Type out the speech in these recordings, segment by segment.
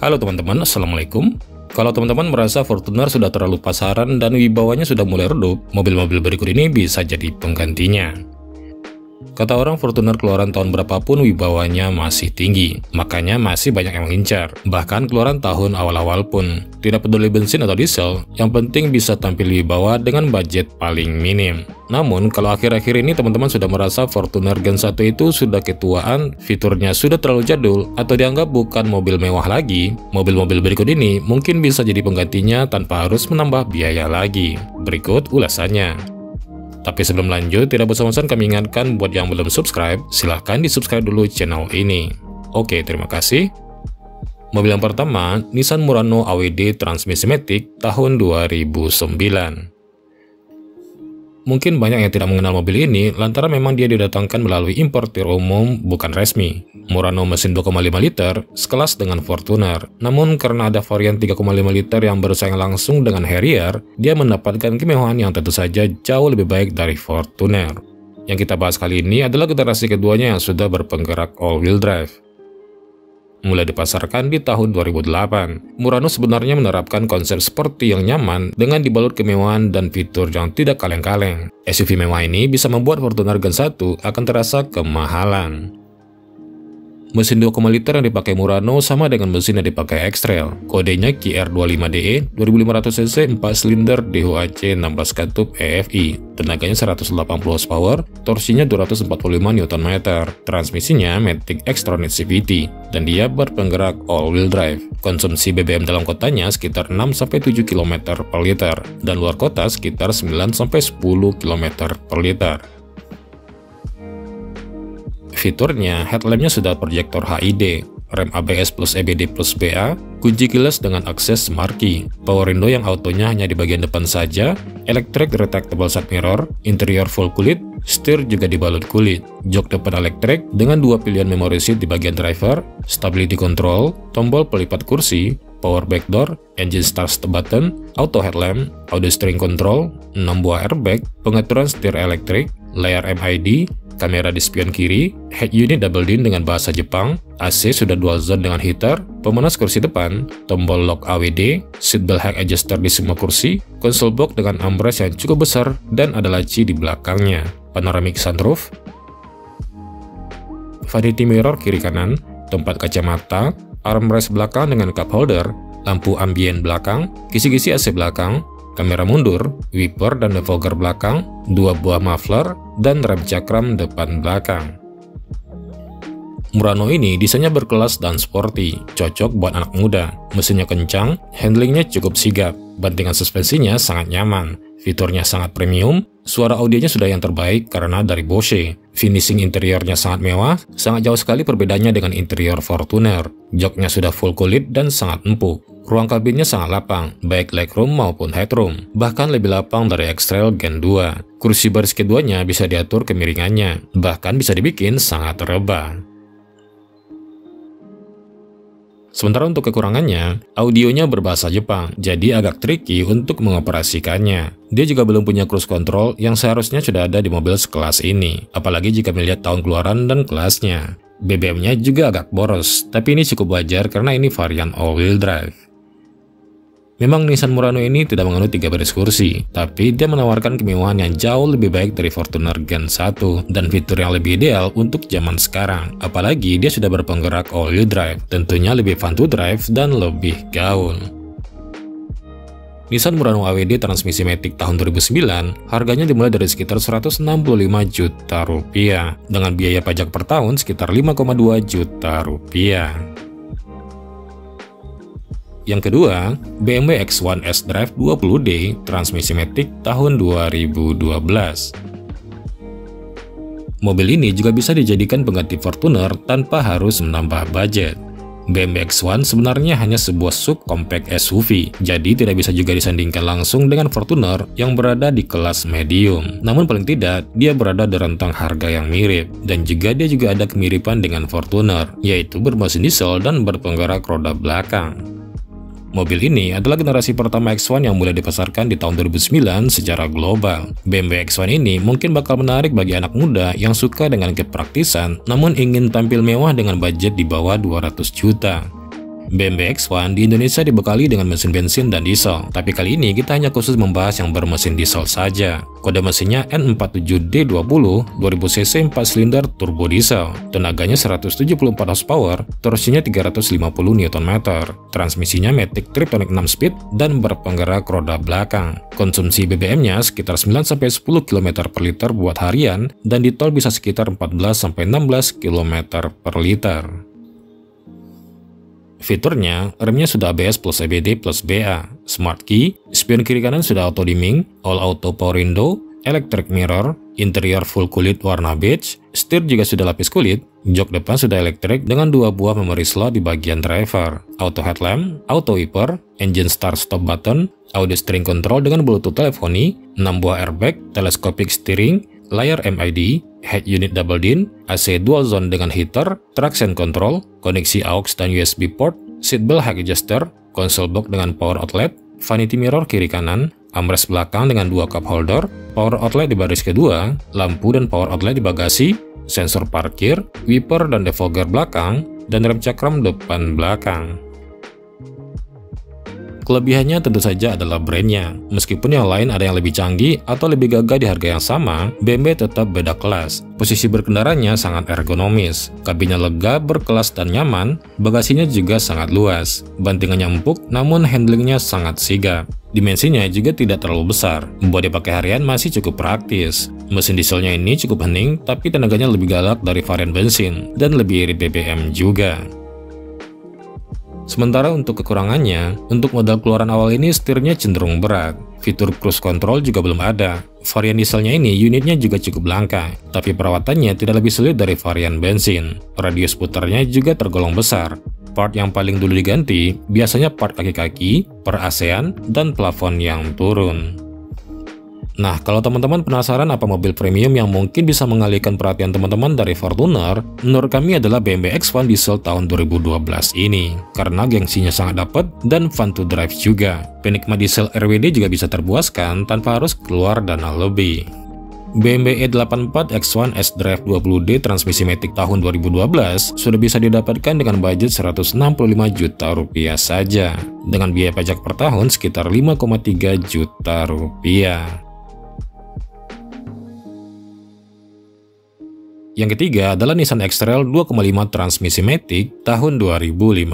Halo teman-teman, Assalamualaikum. Kalau teman-teman merasa Fortuner sudah terlalu pasaran dan wibawanya sudah mulai redup, mobil-mobil berikut ini bisa jadi penggantinya. Kata orang, Fortuner keluaran tahun berapapun wibawanya masih tinggi, makanya masih banyak yang mengincar. Bahkan keluaran tahun awal-awal pun, tidak peduli bensin atau diesel, yang penting bisa tampil wibawa dengan budget paling minim. Namun, kalau akhir-akhir ini teman-teman sudah merasa Fortuner Gen 1 itu sudah ketuaan, fiturnya sudah terlalu jadul, atau dianggap bukan mobil mewah lagi, mobil-mobil berikut ini mungkin bisa jadi penggantinya tanpa harus menambah biaya lagi. Berikut ulasannya. Tapi sebelum lanjut, tidak bosan-bosan kami ingatkan buat yang belum subscribe, silahkan di-subscribe dulu channel ini. Oke, terima kasih. Mobil yang pertama, Nissan Murano AWD Transmisi Matic tahun 2009. Mungkin banyak yang tidak mengenal mobil ini lantaran memang dia didatangkan melalui importir umum bukan resmi. Murano mesin 2,5 liter sekelas dengan Fortuner. Namun karena ada varian 3,5 liter yang bersaing langsung dengan Harrier, dia mendapatkan kemewahan yang tentu saja jauh lebih baik dari Fortuner. Yang kita bahas kali ini adalah generasi keduanya yang sudah berpenggerak all-wheel drive. Mulai dipasarkan di tahun 2008, Murano sebenarnya menerapkan konsep sporty yang nyaman dengan dibalut kemewahan dan fitur yang tidak kaleng-kaleng. SUV mewah ini bisa membuat Fortuner Gen 1 akan terasa kemahalan. Mesin 2,5 liter yang dipakai Murano sama dengan mesin yang dipakai X-Trail. Kodenya QR25DE, 2500cc 4 silinder DHC 16 katup EFI. Tenaganya 180 horsepower, torsinya 245 Nm, transmisinya Matic Xtronic CVT, dan dia berpenggerak all-wheel drive. Konsumsi BBM dalam kotanya sekitar 6-7 km per liter, dan luar kota sekitar 9-10 km per liter. Fiturnya, headlampnya sudah proyektor HID, rem ABS plus EBD plus BA, kunci keyless dengan akses Smart Key, power window yang autonya hanya di bagian depan saja, electric retractable side mirror, interior full kulit, setir juga dibalut kulit, jok depan elektrik dengan dua pilihan memory seat di bagian driver, stability control, tombol pelipat kursi, power back door, engine start button, auto headlamp, audio steering control, 6 buah airbag, pengaturan setir elektrik, layar MID, kamera di spion kiri, head unit double din dengan bahasa Jepang, AC sudah dual zone dengan heater, pemanas kursi depan, tombol lock AWD, seatbelt height adjuster di semua kursi, console box dengan armrest yang cukup besar, dan ada laci di belakangnya, panoramic sunroof, vanity mirror kiri kanan, tempat kacamata, armrest belakang dengan cup holder, lampu ambien belakang, kisi-kisi AC belakang, kamera mundur, wiper dan defogger belakang, dua buah muffler, dan rem cakram depan belakang. Murano ini desainnya berkelas dan sporty, cocok buat anak muda. Mesinnya kencang, handlingnya cukup sigap, bantingan suspensinya sangat nyaman, fiturnya sangat premium, suara audionya sudah yang terbaik karena dari Bose. Finishing interiornya sangat mewah, sangat jauh sekali perbedaannya dengan interior Fortuner. Joknya sudah full kulit dan sangat empuk. Ruang kabinnya sangat lapang, baik legroom maupun headroom, bahkan lebih lapang dari X-Trail Gen 2. Kursi baris keduanya bisa diatur kemiringannya, bahkan bisa dibikin sangat rebah. Sementara untuk kekurangannya, audionya berbahasa Jepang, jadi agak tricky untuk mengoperasikannya. Dia juga belum punya cruise control yang seharusnya sudah ada di mobil sekelas ini, apalagi jika melihat tahun keluaran dan kelasnya. BBM-nya juga agak boros, tapi ini cukup wajar karena ini varian all-wheel drive. Memang Nissan Murano ini tidak menganut 3 baris kursi, tapi dia menawarkan kemewahan yang jauh lebih baik dari Fortuner Gen 1 dan fitur yang lebih ideal untuk zaman sekarang. Apalagi dia sudah berpenggerak all-wheel drive, tentunya lebih fun to drive dan lebih gaul. Nissan Murano AWD Transmisi Matic tahun 2009 harganya dimulai dari sekitar 165 juta rupiah, dengan biaya pajak per tahun sekitar 5,2 juta rupiah. Yang kedua, BMW X1 S-Drive 20D Transmisi Matic tahun 2012. Mobil ini juga bisa dijadikan pengganti Fortuner tanpa harus menambah budget. BMW X1 sebenarnya hanya sebuah subcompact SUV, jadi tidak bisa juga disandingkan langsung dengan Fortuner yang berada di kelas medium. Namun paling tidak, dia berada di rentang harga yang mirip, dan juga dia juga ada kemiripan dengan Fortuner, yaitu bermesin diesel dan berpenggerak roda belakang. Mobil ini adalah generasi pertama X1 yang mulai dipasarkan di tahun 2009 secara global. BMW X1 ini mungkin bakal menarik bagi anak muda yang suka dengan kepraktisan, namun ingin tampil mewah dengan budget di bawah 200 juta. BMW X1 di Indonesia dibekali dengan mesin bensin dan diesel, tapi kali ini kita hanya khusus membahas yang bermesin diesel saja. Kode mesinnya N47D20 2000cc 4 silinder turbo diesel, tenaganya 174 horsepower, torsinya 350 Nm, transmisinya Matic Triptonic 6 speed dan berpenggerak roda belakang. Konsumsi BBM-nya sekitar 9-10 km per liter buat harian, dan di tol bisa sekitar 14-16 km per liter. Fiturnya, remnya sudah ABS plus EBD plus BA, Smart Key, spion kiri kanan sudah auto dimming, all auto power window, electric mirror, interior full kulit warna beige, setir juga sudah lapis kulit, jok depan sudah elektrik dengan 2 buah memory slot di bagian driver, auto headlamp, auto wiper, engine start stop button, audio steering control dengan bluetooth teleponi, 6 buah airbag, telescopic steering, layar MID, head unit double din, AC dual zone dengan heater, traction control, koneksi AUX dan USB port, seatbelt height adjuster, console box dengan power outlet, vanity mirror kiri kanan, armrest belakang dengan 2 cup holder, power outlet di baris kedua, lampu dan power outlet di bagasi, sensor parkir, wiper dan defogger belakang, dan rem cakram depan belakang. Kelebihannya tentu saja adalah brandnya. Meskipun yang lain ada yang lebih canggih atau lebih gagah di harga yang sama, BMW tetap beda kelas. Posisi berkendaranya sangat ergonomis, kabinnya lega, berkelas dan nyaman, bagasinya juga sangat luas, bantingannya empuk namun handlingnya sangat sigap. Dimensinya juga tidak terlalu besar, buat dipakai harian masih cukup praktis. Mesin dieselnya ini cukup hening, tapi tenaganya lebih galak dari varian bensin, dan lebih irit BBM juga. Sementara untuk kekurangannya, untuk modal keluaran awal ini setirnya cenderung berat. Fitur cruise control juga belum ada. Varian dieselnya ini unitnya juga cukup langka, tapi perawatannya tidak lebih sulit dari varian bensin. Radius putarnya juga tergolong besar. Part yang paling dulu diganti biasanya part kaki-kaki, per ASEAN, dan plafon yang turun. Nah, kalau teman-teman penasaran apa mobil premium yang mungkin bisa mengalihkan perhatian teman-teman dari Fortuner, menurut kami adalah BMW X1 diesel tahun 2012 ini. Karena gengsinya sangat dapat dan fun to drive juga. Penikmat diesel RWD juga bisa terpuaskan tanpa harus keluar dana lebih. BMW E84 X1 S-Drive 20D transmisi Matic tahun 2012 sudah bisa didapatkan dengan budget 165 juta rupiah saja, dengan biaya pajak per tahun sekitar 5,3 juta rupiah. Yang ketiga adalah Nissan X-Trail 2,5 transmisi Matic tahun 2015.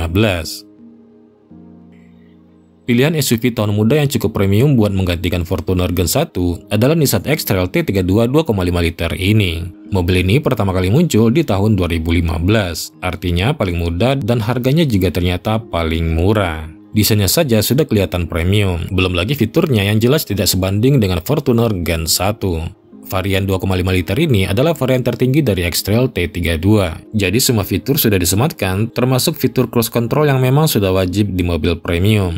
Pilihan SUV tahun muda yang cukup premium buat menggantikan Fortuner Gen 1 adalah Nissan X-Trail T32 2,5 liter ini. Mobil ini pertama kali muncul di tahun 2015, artinya paling muda dan harganya juga ternyata paling murah. Desainnya saja sudah kelihatan premium, belum lagi fiturnya yang jelas tidak sebanding dengan Fortuner Gen 1. Varian 2,5 liter ini adalah varian tertinggi dari X-Trail T32. Jadi semua fitur sudah disematkan, termasuk fitur cruise control yang memang sudah wajib di mobil premium.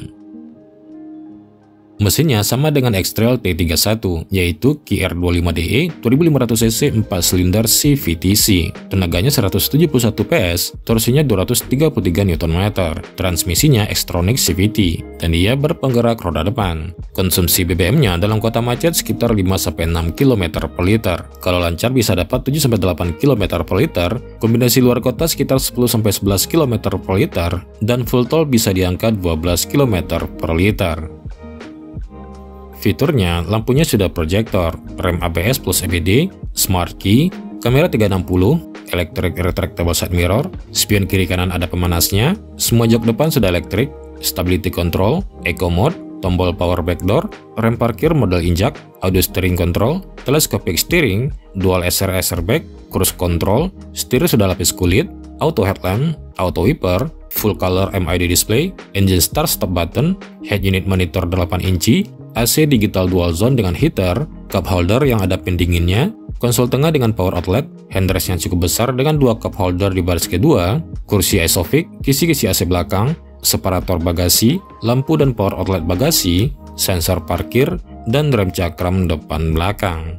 Mesinnya sama dengan X-Trail T31, yaitu QR25DE 2500cc 4 silinder CVT-C. Tenaganya 171 PS, torsinya 233 Nm, transmisinya Xtronic CVT, dan dia berpenggerak roda depan. Konsumsi BBM-nya dalam kota macet sekitar 5-6 km per liter. Kalau lancar bisa dapat 7-8 km per liter, kombinasi luar kota sekitar 10-11 km per liter, dan full tol bisa di angka 12 km per liter. Fiturnya, lampunya sudah proyektor, rem ABS plus EBD, Smart Key, kamera 360, electric retractable side mirror, spion kiri kanan ada pemanasnya, semua jok depan sudah elektrik, stability control, eco mode, tombol power back door, rem parkir model injak, audio steering control, telescopic steering, dual SRS airbag, cruise control, setir sudah lapis kulit, auto headlamp, auto wiper, full color MID display, engine start stop button, head unit monitor 8 inci, AC digital dual zone dengan heater, cup holder yang ada pendinginnya, konsol tengah dengan power outlet, handrest yang cukup besar dengan 2 cup holder di baris kedua, kursi isofix, kisi-kisi AC belakang, separator bagasi, lampu dan power outlet bagasi, sensor parkir, dan rem cakram depan belakang.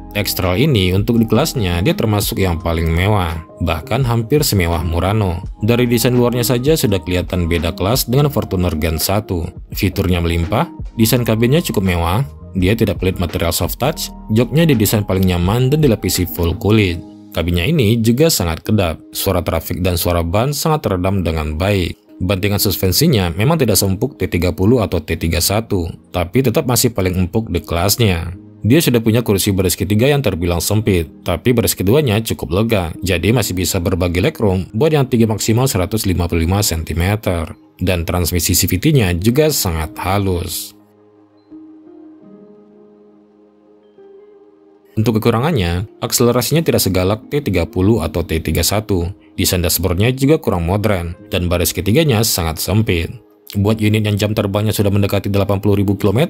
X-Trail ini untuk di kelasnya dia termasuk yang paling mewah, bahkan hampir semewah Murano. Dari desain luarnya saja sudah kelihatan beda kelas dengan Fortuner Gen 1. Fiturnya melimpah, desain kabinnya cukup mewah, dia tidak pelit material soft touch, joknya didesain paling nyaman dan dilapisi full kulit. Kabinnya ini juga sangat kedap, suara trafik dan suara ban sangat teredam dengan baik. Bantingan suspensinya memang tidak seempuk T30 atau T31, tapi tetap masih paling empuk di kelasnya. Dia sudah punya kursi baris ketiga yang terbilang sempit, tapi baris keduanya cukup lega, jadi masih bisa berbagi legroom buat yang tinggi maksimal 155 cm. Dan transmisi CVT-nya juga sangat halus. Untuk kekurangannya, akselerasinya tidak segalak T30 atau T31. Desain dashboardnya juga kurang modern, dan baris ketiganya sangat sempit. Buat unit yang jam terbangnya sudah mendekati 80.000 km,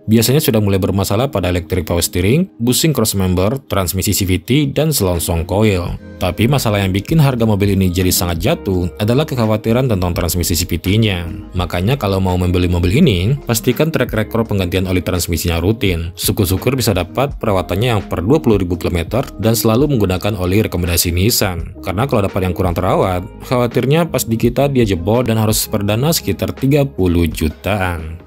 biasanya sudah mulai bermasalah pada electric power steering, bushing crossmember, transmisi CVT, dan selongsong coil. Tapi masalah yang bikin harga mobil ini jadi sangat jatuh adalah kekhawatiran tentang transmisi CVT-nya. Makanya kalau mau membeli mobil ini, pastikan track record penggantian oli transmisinya rutin. Syukur-syukur bisa dapat perawatannya yang per 20.000 km dan selalu menggunakan oli rekomendasi Nissan. Karena kalau dapat yang kurang terawat, khawatirnya pas di kita dia jebol dan harus perdana sekitar 30 jutaan.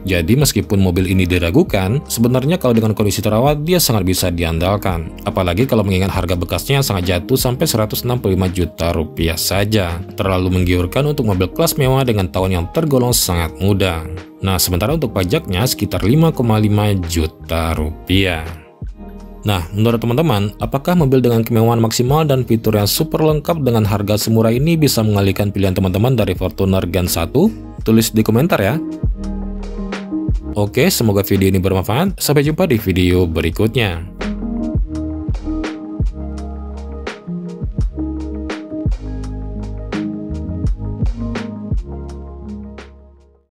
Jadi meskipun mobil ini diragukan, sebenarnya kalau dengan kondisi terawat dia sangat bisa diandalkan. Apalagi kalau mengingat harga bekasnya yang sangat jatuh sampai 165 juta rupiah saja. Terlalu menggiurkan untuk mobil kelas mewah dengan tahun yang tergolong sangat muda. Nah, sementara untuk pajaknya sekitar 5,5 juta rupiah. Nah, menurut teman-teman, apakah mobil dengan kemewahan maksimal dan fitur yang super lengkap dengan harga semurah ini bisa mengalihkan pilihan teman-teman dari Fortuner Gen 1? Tulis di komentar ya. Oke, semoga video ini bermanfaat. Sampai jumpa di video berikutnya.